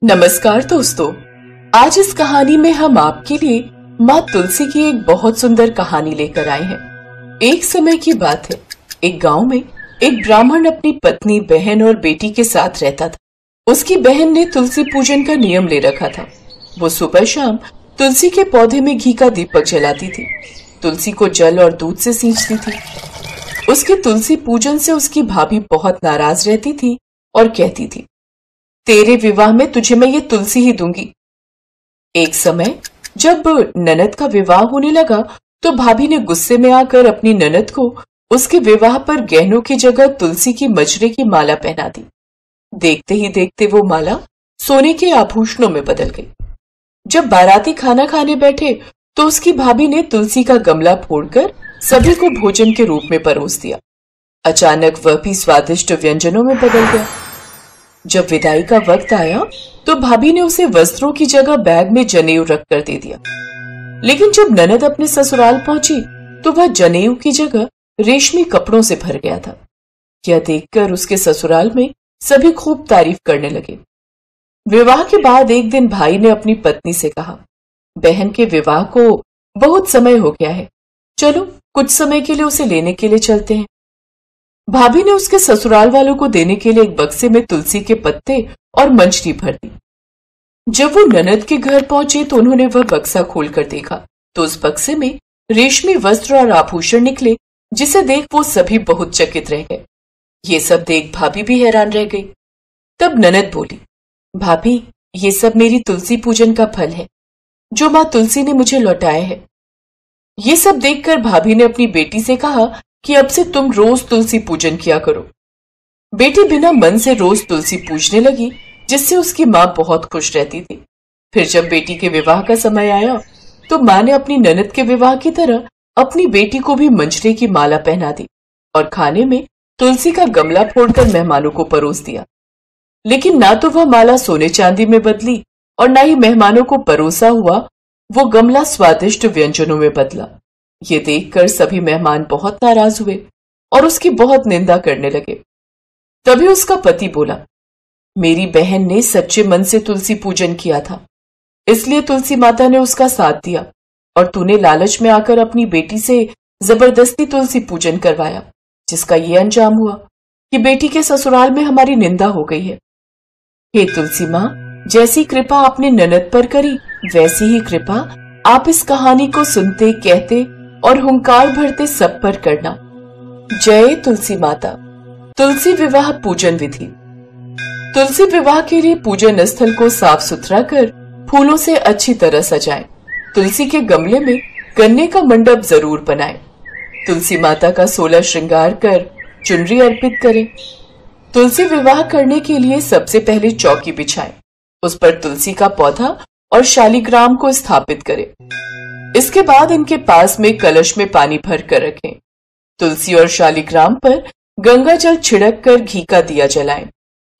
नमस्कार दोस्तों, आज इस कहानी में हम आपके लिए माँ तुलसी की एक बहुत सुंदर कहानी लेकर आए हैं। एक समय की बात है, एक गांव में एक ब्राह्मण अपनी पत्नी, बहन और बेटी के साथ रहता था। उसकी बहन ने तुलसी पूजन का नियम ले रखा था। वो सुबह शाम तुलसी के पौधे में घी का दीपक जलाती थी, तुलसी को जल और दूध से सींचती थी। उसके तुलसी पूजन से उसकी भाभी बहुत नाराज रहती थी और कहती थी, तेरे विवाह में तुझे मैं ये तुलसी ही दूंगी। एक समय जब ननद का विवाह होने लगा तो भाभी ने गुस्से में आकर अपनी ननद को उसके विवाह पर गहनों की जगह तुलसी की मजरे की माला पहना दी। देखते ही देखते वो माला सोने के आभूषणों में बदल गई। जब बाराती खाना खाने बैठे तो उसकी भाभी ने तुलसी का गमला फोड़कर सभी को भोजन के रूप में परोस दिया। अचानक वह भी स्वादिष्ट व्यंजनों में बदल गया। जब विदाई का वक्त आया तो भाभी ने उसे वस्त्रों की जगह बैग में जनेऊ रखकर दे दिया। लेकिन जब ननद अपने ससुराल पहुंची तो वह जनेऊ की जगह रेशमी कपड़ों से भर गया था। यह देखकर उसके ससुराल में सभी खूब तारीफ करने लगे। विवाह के बाद एक दिन भाई ने अपनी पत्नी से कहा, बहन के विवाह को बहुत समय हो गया है, चलो कुछ समय के लिए उसे लेने के लिए चलते हैं। भाभी ने उसके ससुराल वालों को देने के लिए एक बक्से में तुलसी के पत्ते और मंजरी भर दी। जब वो ननद के घर पहुंचे तो उन्होंने वह बक्सा खोलकर देखा तो उस बक्से में रेशमी वस्त्र और आभूषण निकले, जिसे देख वो सभी बहुत चकित रह गए। ये सब देख भाभी भी हैरान रह गई। तब ननद बोली, भाभी, ये सब मेरी तुलसी पूजन का फल है जो माँ तुलसी ने मुझे लौटाया है। ये सब देखकर भाभी ने अपनी बेटी से कहा कि अब से तुम रोज तुलसी पूजन किया करो। बेटी बिना मन से रोज तुलसी पूजने लगी, जिससे उसकी माँ बहुत खुश रहती थी। फिर जब बेटी के विवाह का समय आया तो माँ ने अपनी ननद के विवाह की तरह अपनी बेटी को भी मंजरे की माला पहना दी और खाने में तुलसी का गमला फोड़कर मेहमानों को परोस दिया। लेकिन ना तो वह माला सोने चांदी में बदली और ना ही मेहमानों को परोसा हुआ वो गमला स्वादिष्ट व्यंजनों में बदला। ये देखकर सभी मेहमान बहुत नाराज हुए और उसकी बहुत निंदा करने लगे। तभी उसका पति बोला, मेरी बहन ने सच्चे मन से तुलसी पूजन किया था, इसलिए तुलसी माता ने उसका साथ दिया और तूने लालच में आकर अपनी बेटी से जबरदस्ती तुलसी पूजन करवाया, जिसका ये अंजाम हुआ कि बेटी के ससुराल में हमारी निंदा हो गई है। हे तुलसी माँ, जैसी कृपा आपने ननद पर करी वैसी ही कृपा आप इस कहानी को सुनते, कहते और हुंकार भरते सब पर करना। जय तुलसी माता। तुलसी विवाह पूजन विधि। तुलसी विवाह के लिए पूजन स्थल को साफ सुथरा कर फूलों से अच्छी तरह सजाएं। तुलसी के गमले में गन्ने का मंडप जरूर बनाएं। तुलसी माता का 16 श्रृंगार कर चुनरी अर्पित करें। तुलसी विवाह करने के लिए सबसे पहले चौकी बिछाएं, उस पर तुलसी का पौधा और शालिग्राम को स्थापित करें। इसके बाद इनके पास में कलश में पानी भर कर रखें। तुलसी और शालिग्राम पर गंगा जल छिड़क कर घी का दिया जलाएं।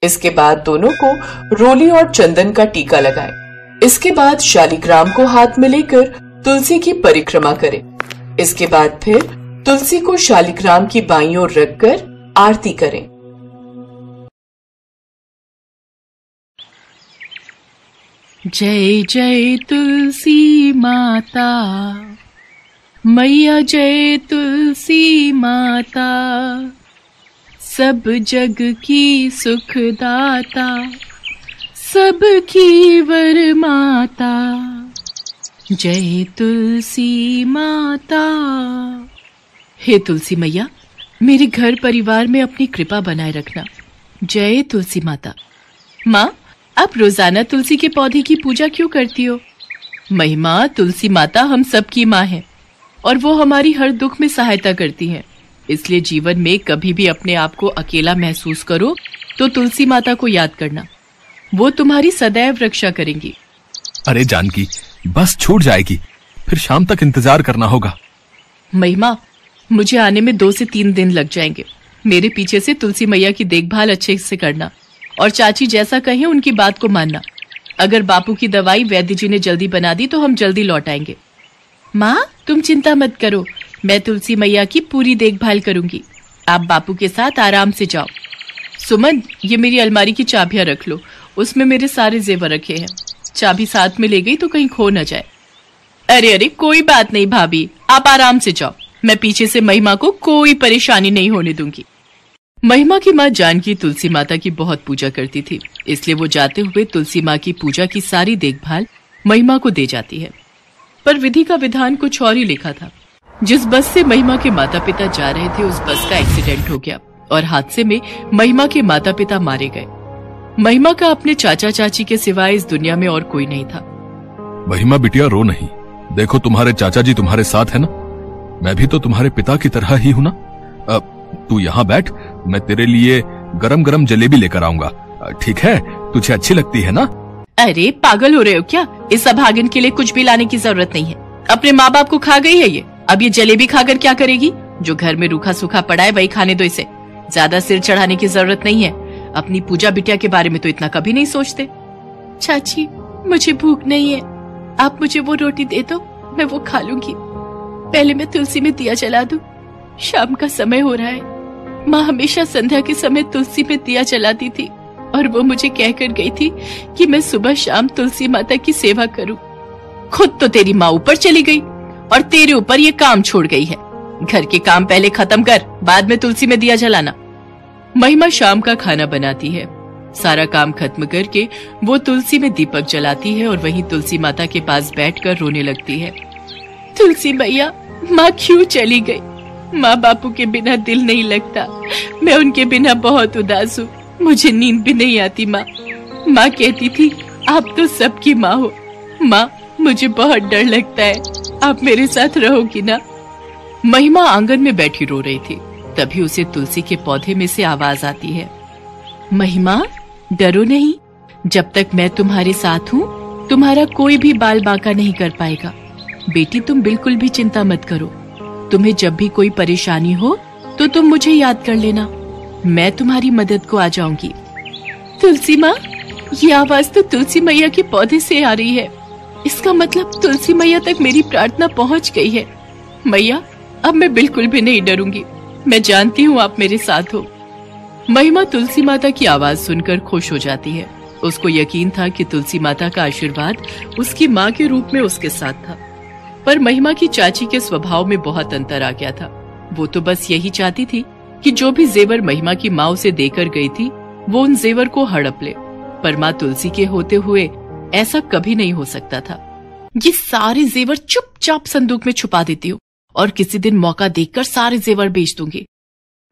इसके बाद दोनों को रोली और चंदन का टीका लगाएं। इसके बाद शालिग्राम को हाथ में लेकर तुलसी की परिक्रमा करें। इसके बाद फिर तुलसी को शालिग्राम की बाईं ओर रखकर आरती करें। जय जय तुलसी माता, मैया जय तुलसी माता, सब जग की सुखदाता, सबकी वर माता, जय तुलसी माता। हे तुलसी मैया, मेरे घर परिवार में अपनी कृपा बनाए रखना। जय तुलसी माता। माँ, आप रोजाना तुलसी के पौधे की पूजा क्यों करती हो? महिमा, तुलसी माता हम सबकी माँ है और वो हमारी हर दुख में सहायता करती हैं। इसलिए जीवन में कभी भी अपने आप को अकेला महसूस करो तो तुलसी माता को याद करना, वो तुम्हारी सदैव रक्षा करेंगी। अरे जानकी, बस छूट जाएगी, फिर शाम तक इंतजार करना होगा। महिमा, मुझे आने में 2 से 3 दिन लग जाएंगे। मेरे पीछे से तुलसी मैया की देखभाल अच्छे से करना और चाची जैसा कहें उनकी बात को मानना। अगर बापू की दवाई वैद्य जी ने जल्दी बना दी तो हम जल्दी लौट आएंगे। माँ, तुम चिंता मत करो, मैं तुलसी मैया की पूरी देखभाल करूंगी। आप बापू के साथ आराम से जाओ। सुमन, ये मेरी अलमारी की चाबियां रख लो, उसमें मेरे सारे जेवर रखे हैं। चाबी साथ में ले गई तो कहीं खो न जाए। अरे अरे कोई बात नहीं भाभी, आप आराम से जाओ, मैं पीछे से महिमा को कोई परेशानी नहीं होने दूंगी। महिमा की माँ जानकी तुलसी माता की बहुत पूजा करती थी, इसलिए वो जाते हुए तुलसी माँ की पूजा की सारी देखभाल महिमा को दे जाती है। पर विधि का विधान कुछ और ही लिखा था। जिस बस से महिमा के माता पिता जा रहे थे उस बस का एक्सीडेंट हो गया और हादसे में महिमा के माता पिता मारे गए। महिमा का अपने चाचा चाची के सिवाय इस दुनिया में और कोई नहीं था। महिमा बिटिया रो नहीं, देखो तुम्हारे चाचा जी तुम्हारे साथ है ना, मैं भी तो तुम्हारे पिता की तरह ही हूं ना। तू यहाँ बैठ, मैं तेरे लिए गरम गरम जलेबी लेकर आऊंगा, ठीक है? तुझे अच्छी लगती है ना? अरे पागल हो रहे हो क्या? इस अभागन के लिए कुछ भी लाने की जरूरत नहीं है, अपने माँ बाप को खा गई है ये, अब ये जलेबी खाकर क्या करेगी? जो घर में रूखा सूखा पड़ा है वही खाने दो इसे, ज्यादा सिर चढ़ाने की जरूरत नहीं है। अपनी पूजा बिटिया के बारे में तो इतना कभी नहीं सोचते। चाची मुझे भूख नहीं है, आप मुझे वो रोटी दे दो, मैं वो खा लूंगी। पहले मैं तुलसी में दिया जला दूं, शाम का समय हो रहा है। माँ हमेशा संध्या के समय तुलसी में दिया जलाती थी और वो मुझे कहकर गई थी कि मैं सुबह शाम तुलसी माता की सेवा करूं। खुद तो तेरी माँ ऊपर चली गई और तेरे ऊपर ये काम छोड़ गई है। घर के काम पहले खत्म कर, बाद में तुलसी में दिया जलाना। महिमा शाम का खाना बनाती है। सारा काम खत्म करके वो तुलसी में दीपक जलाती है और वहीं तुलसी माता के पास बैठकर रोने लगती है। तुलसी मैया, माँ क्यों चली गई? माँ बापू के बिना दिल नहीं लगता, मैं उनके बिना बहुत उदास हूँ, मुझे नींद भी नहीं आती। माँ कहती थी आप तो सबकी माँ हो। माँ मुझे बहुत डर लगता है, आप मेरे साथ रहोगी ना? महिमा आंगन में बैठी रो रही थी, तभी उसे तुलसी के पौधे में से आवाज आती है। महिमा डरो नहीं, जब तक मैं तुम्हारे साथ हूँ तुम्हारा कोई भी बाल बांका नहीं कर पाएगा। बेटी तुम बिल्कुल भी चिंता मत करो, तुम्हें जब भी कोई परेशानी हो तो तुम मुझे याद कर लेना, मैं तुम्हारी मदद को आ जाऊंगी। तुलसी माँ, ये आवाज तो तुलसी मैया के पौधे से आ रही है, इसका मतलब तुलसी मैया तक मेरी प्रार्थना पहुँच गई है। मैया अब मैं बिल्कुल भी नहीं डरूंगी, मैं जानती हूँ आप मेरे साथ हो। महिमा तुलसी माता की आवाज सुनकर खुश हो जाती है। उसको यकीन था कि तुलसी माता का आशीर्वाद उसकी माँ के रूप में उसके साथ था। पर महिमा की चाची के स्वभाव में बहुत अंतर आ गया था। वो तो बस यही चाहती थी कि जो भी जेवर महिमा की माँ उसे देकर गई थी वो उन जेवर को हड़प ले, पर माँ तुलसी के होते हुए ऐसा कभी नहीं हो सकता था। ये सारे जेवर चुपचाप संदूक में छुपा देती हूँ और किसी दिन मौका देखकर सारे जेवर बेच दूंगी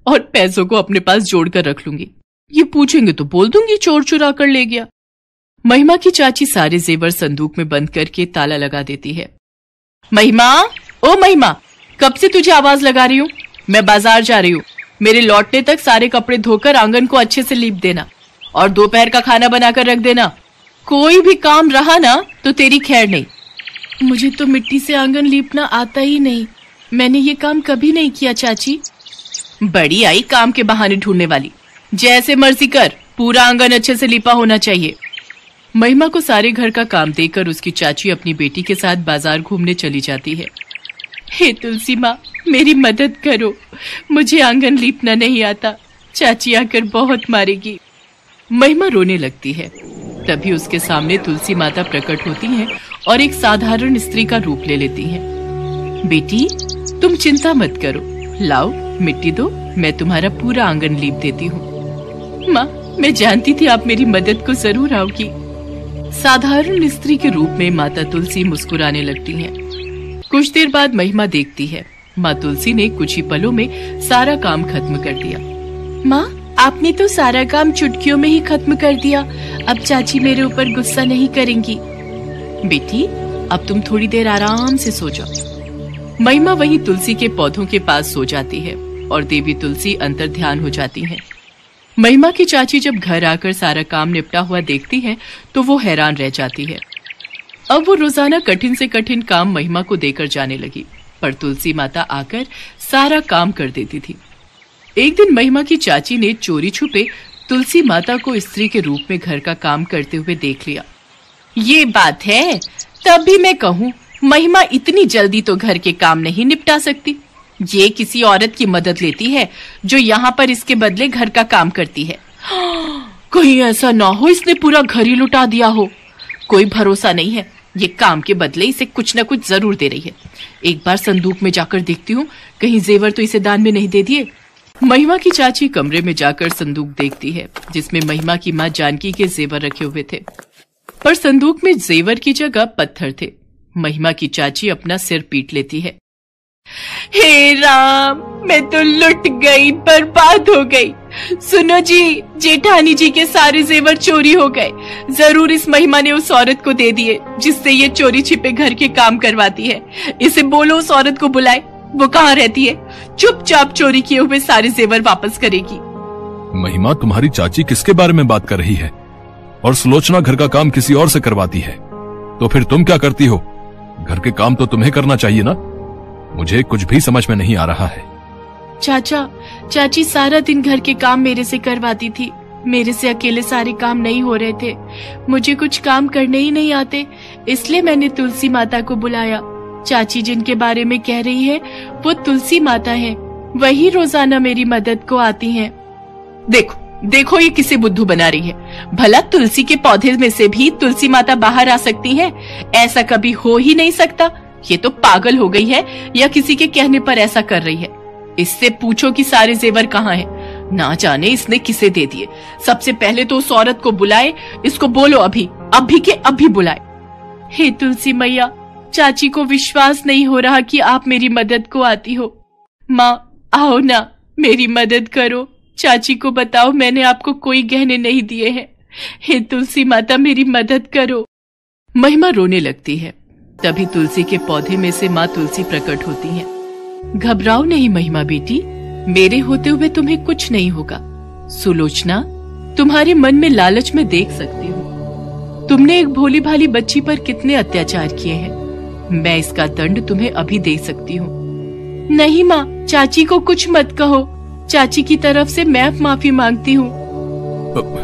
और पैसों को अपने पास जोड़कर रख लूंगी। ये पूछेंगे तो बोल दूंगी चोर चुरा कर ले गया। महिमा की चाची सारे जेवर संदूक में बंद करके ताला लगा देती है। महिमा, ओ महिमा, कब से तुझे आवाज लगा रही हूँ? मैं बाजार जा रही हूँ, मेरे लौटने तक सारे कपड़े धोकर आंगन को अच्छे से लीप देना और दोपहर का खाना बनाकर रख देना। कोई भी काम रहा ना तो तेरी खैर नहीं। मुझे तो मिट्टी से आंगन लीपना आता ही नहीं, मैंने ये काम कभी नहीं किया चाची। बड़ी आई काम के बहाने ढूंढने वाली, जैसे मर्जी कर, पूरा आंगन अच्छे से लिपा होना चाहिए। महिमा को सारे घर का काम देकर उसकी चाची अपनी बेटी के साथ बाजार घूमने चली जाती है। हे तुलसी माँ, मेरी मदद करो, मुझे आंगन लीपना नहीं आता, चाची आकर बहुत मारेगी। महिमा रोने लगती है। तभी उसके सामने तुलसी माता प्रकट होती हैं और एक साधारण स्त्री का रूप ले लेती हैं। बेटी तुम चिंता मत करो, लाओ मिट्टी दो, मैं तुम्हारा पूरा आंगन लीप देती हूँ। माँ मैं जानती थी आप मेरी मदद को जरूर आओगी। साधारण स्त्री के रूप में माता तुलसी मुस्कुराने लगती हैं। कुछ देर बाद महिमा देखती है माँ तुलसी ने कुछ ही पलों में सारा काम खत्म कर दिया। माँ आपने तो सारा काम चुटकियों में ही खत्म कर दिया, अब चाची मेरे ऊपर गुस्सा नहीं करेंगी। बेटी अब तुम थोड़ी देर आराम से सो जाओ। महिमा वहीं तुलसी के पौधों के पास सो जाती है और देवी तुलसी अंतर ध्यान हो जाती है। महिमा की चाची जब घर आकर सारा काम निपटा हुआ देखती है तो वो हैरान रह जाती है। अब वो रोजाना कठिन से कठिन काम महिमा को देकर जाने लगी, पर तुलसी माता आकर सारा काम कर देती थी। एक दिन महिमा की चाची ने चोरी छुपे तुलसी माता को स्त्री के रूप में घर का काम करते हुए देख लिया। ये बात है, तब भी मैं कहूँ महिमा इतनी जल्दी तो घर के काम नहीं निपटा सकती। ये किसी औरत की मदद लेती है जो यहाँ पर इसके बदले घर का काम करती है। कहीं ऐसा ना हो इसने पूरा घर ही लुटा दिया हो। कोई भरोसा नहीं है, ये काम के बदले इसे कुछ न कुछ जरूर दे रही है। एक बार संदूक में जाकर देखती हूँ, कहीं जेवर तो इसे दान में नहीं दे दिए। महिमा की चाची कमरे में जाकर संदूक देखती है जिसमें महिमा की माँ जानकी के जेवर रखे हुए थे, पर संदूक में जेवर की जगह पत्थर थे। महिमा की चाची अपना सिर पीट लेती है। हे राम, मैं तो लुट गई, बर्बाद हो गई। सुनो जी, जेठानी जी के सारे जेवर चोरी हो गए। जरूर इस महिमा ने उस औरत को दे दिए जिससे ये चोरी छिपे घर के काम करवाती है। इसे बोलो उस औरत को बुलाए, वो कहाँ रहती है, चुपचाप चोरी किए हुए सारे जेवर वापस करेगी। महिमा, तुम्हारी चाची किसके बारे में बात कर रही है? और सुलोचना घर का काम किसी और से करवाती है, तो फिर तुम क्या करती हो? घर के काम तो तुम्हें करना चाहिए ना। मुझे कुछ भी समझ में नहीं आ रहा है। चाचा, चाची सारा दिन घर के काम मेरे से करवाती थी। मेरे से अकेले सारे काम नहीं हो रहे थे। मुझे कुछ काम करने ही नहीं आते, इसलिए मैंने तुलसी माता को बुलाया। चाची जिनके बारे में कह रही है वो तुलसी माता है, वही रोजाना मेरी मदद को आती हैं। देखो देखो, ये किसे बुद्धू बना रही है। भला तुलसी के पौधे में से भी तुलसी माता बाहर आ सकती हैं? ऐसा कभी हो ही नहीं सकता। ये तो पागल हो गई है या किसी के कहने पर ऐसा कर रही है। इससे पूछो कि सारे जेवर कहाँ हैं। ना जाने इसने किसे दे दिए। सबसे पहले तो उस औरत को बुलाए, इसको बोलो अभी के अभी बुलाए। हे तुलसी मैया, चाची को विश्वास नहीं हो रहा कि आप मेरी मदद को आती हो। माँ आओ ना, मेरी मदद करो। चाची को बताओ मैंने आपको कोई गहने नहीं दिए हैं। हे तुलसी माता, मेरी मदद करो। महिमा रोने लगती है। तभी तुलसी के पौधे में से माँ तुलसी प्रकट होती हैं। घबराओ नहीं महिमा बेटी, मेरे होते हुए तुम्हें कुछ नहीं होगा। सुलोचना, तुम्हारे मन में लालच में देख सकती हूँ। तुमने एक भोली भाली बच्ची पर कितने अत्याचार किए हैं। मैं इसका दंड तुम्हें अभी दे सकती हूँ। नहीं माँ, चाची को कुछ मत कहो। चाची की तरफ से मैं माफी मांगती हूँ।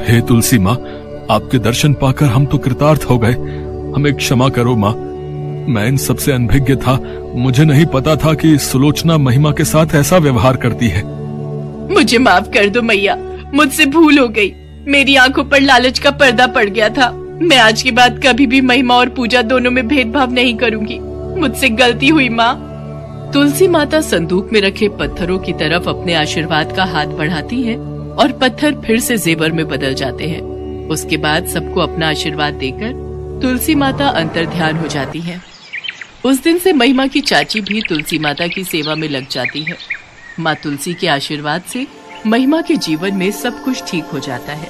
हे तुलसी माँ, आपके दर्शन पाकर हम तो कृतार्थ हो गए। हमें क्षमा करो माँ, मैं इन सबसे अनभिज्ञ था। मुझे नहीं पता था कि सुलोचना महिमा के साथ ऐसा व्यवहार करती है। मुझे माफ कर दो मैया, मुझसे भूल हो गई। मेरी आंखों पर लालच का पर्दा पड़ गया था। मैं आज के बाद कभी भी महिमा और पूजा दोनों में भेदभाव नहीं करूंगी। मुझसे गलती हुई माँ। तुलसी माता संदूक में रखे पत्थरों की तरफ अपने आशीर्वाद का हाथ बढ़ाती है और पत्थर फिर से जेवर में बदल जाते हैं। उसके बाद सबको अपना आशीर्वाद देकर तुलसी माता अंतर्ध्यान हो जाती है। उस दिन से महिमा की चाची भी तुलसी माता की सेवा में लग जाती है। माँ तुलसी के आशीर्वाद से महिमा के जीवन में सब कुछ ठीक हो जाता है।